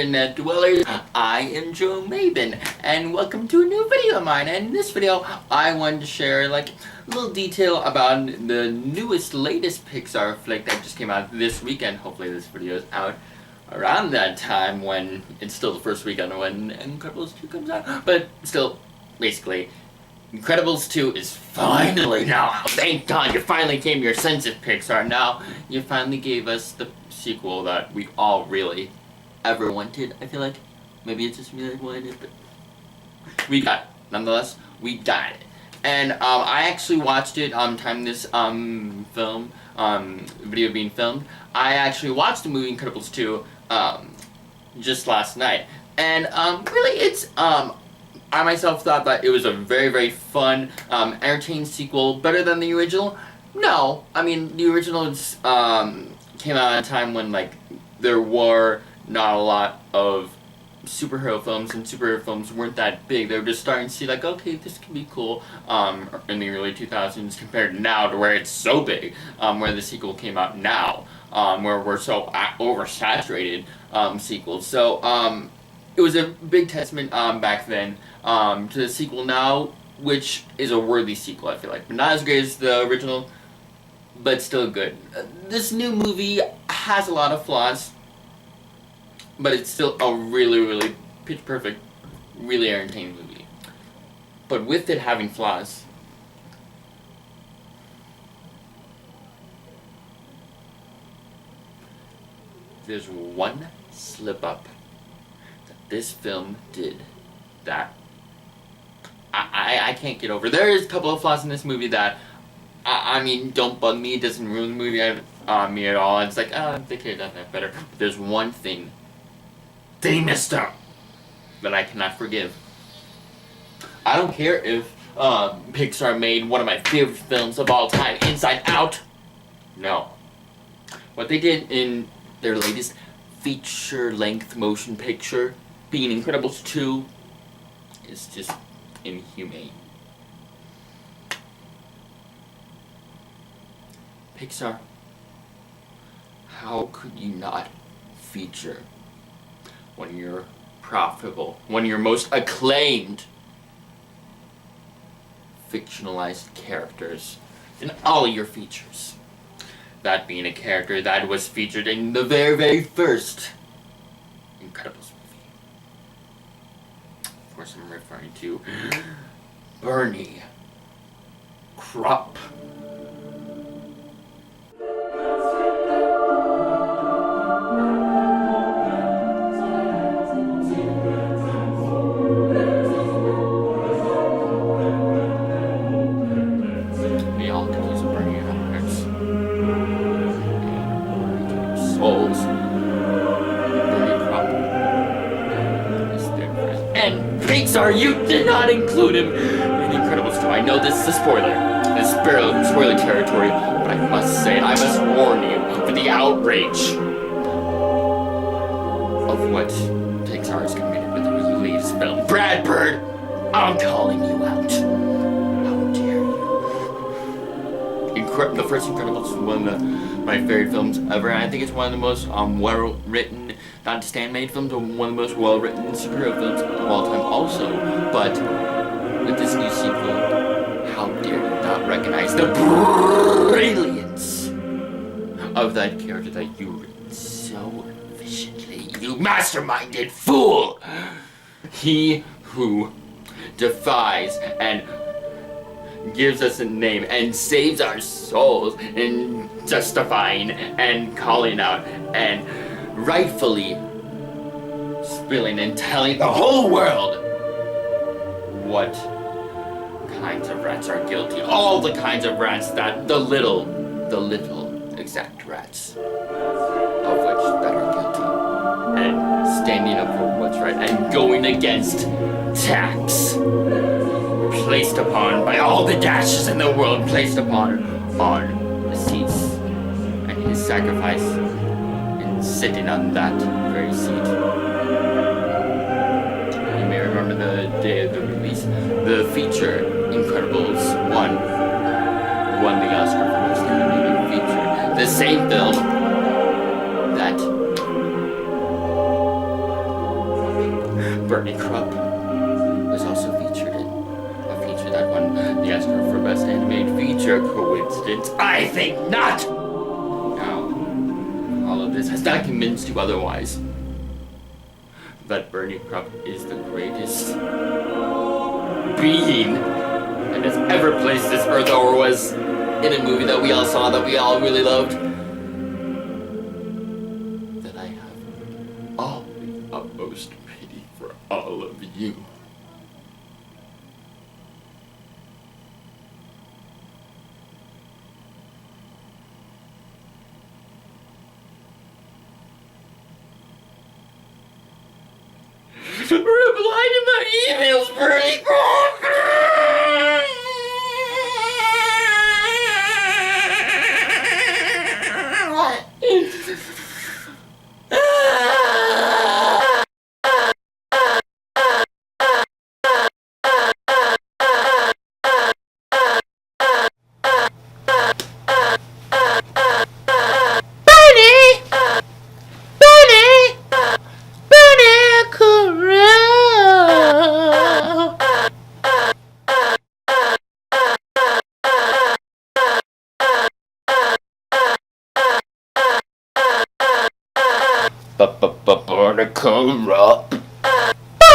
internet dwellers. I am Joe Maven, and welcome to a new video of mine. And in this video, I wanted to share a little detail about the latest Pixar flick that just came out this weekend. Hopefully this video is out around that time when it's still the first weekend when Incredibles 2 comes out. But still, basically, Incredibles 2 is finally now. Thank God you finally came to your senses, Pixar. Now you finally gave us the sequel that we all really ever wanted. I feel like maybe it's just me that wanted it, but we got it. Nonetheless, we got it. And I actually watched it time this video being filmed. I actually watched the movie Incredibles 2 just last night, and really it's I myself thought that it was a very, very fun, entertaining sequel. Better than the original? No. I mean, the original came out at a time when, there were not a lot of superhero films, and superhero films weren't that big. They were just starting to see, okay, this can be cool, in the early 2000s compared to now, to where it's so big, where the sequel came out now, where we're so oversaturated, sequels. So, it was a big testament back then to the sequel now, which is a worthy sequel, I feel like. But not as great as the original, but still good. This new movie has a lot of flaws, but it's still a really, really pitch perfect, really entertaining movie. But with it having flaws, there's one slip up this film did that I can't get over. There is a couple of flaws in this movie that I mean, don't bug me. It doesn't ruin the movie me at all. It's like, oh, they could have done that better. But there's one thing they messed up that I cannot forgive. I don't care if Pixar made one of my favorite films of all time, Inside Out. No. What they did in their latest feature-length motion picture, being Incredibles 2, is just inhumane. Pixar, how could you not feature one of your profitable, one of your most acclaimed fictionalized characters in all your features? That being a character that was featured in the very, very first Incredibles movie. Of course, I'm referring to Bernie Kropp. We all could use a Bernie in our hearts. Souls. Bernie Kropp is their friend. And Pixar, you did not include him in Incredibles 2. I know this is a spoiler. This is spoiler territory, but I must say, I must warn you for the outrage of what Pixar has committed with the latest film. Brad Bird, I'm calling you out. How dare you? The first Incredibles is one of my favorite films ever, and I think it's one of the most well-written, not just animated films, but one of the most well-written superhero films of all time also. But with this new sequel, how dare you not recognize the brilliance of that character that you written so efficiently, you masterminded fool! He who defies and gives us a name and saves our souls in justifying and calling out and rightfully spilling and telling the whole world what kinds of rats are guilty. All the kinds of rats that the little exact rats of which that are guilty, and standing up for what's right and going against tax placed upon by all the dashes in the world, placed upon on the seats, and his sacrifice in sitting on that very seat. You may remember the day of the release, the feature Incredibles 1 won the Oscar for Most Animated Feature. The same film that Bernie Kropp was also featured in a feature that won the Oscar for Best Animated Feature. Coincidence? I think not! Now, all of this has not convinced you otherwise. That Bernie Kropp is the greatest being that has ever placed this earth or was in a movie that we all saw, that we all really loved. That I have all the utmost pity for all of you. Reply to my emails, Bernie Kropp! Kropp. Kropp.